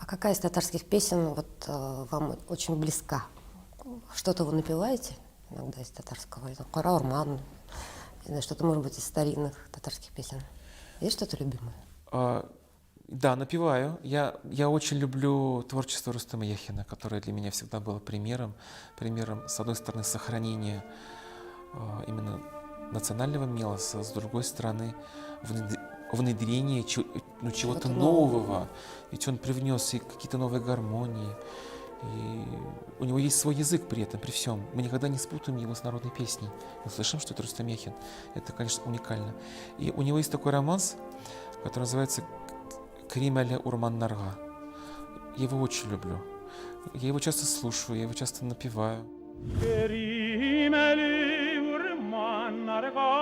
какая из татарских песен вам очень близка? Что-то вы напеваете иногда из татарского? «Кара Урман», не знаю, что-то, может быть, из старинных татарских песен. Есть что-то любимое? Да, напеваю. Я очень люблю творчество Рустема Яхина, которое для меня всегда было примером, с одной стороны, сохранения именно национального мелоса, с другой стороны, внедрение чего-то нового. Ведь он привнес и какие-то новые гармонии, и у него есть свой язык при этом, при всем. Мы никогда не спутаем его с народной песней. Мы слышим, что это Рустем Яхин. Это, конечно, уникально. И у него есть такой романс, который называется «Кримәле урманнарға». Я его очень люблю. Я его часто слушаю, я его часто напеваю. Кримәле урманнарға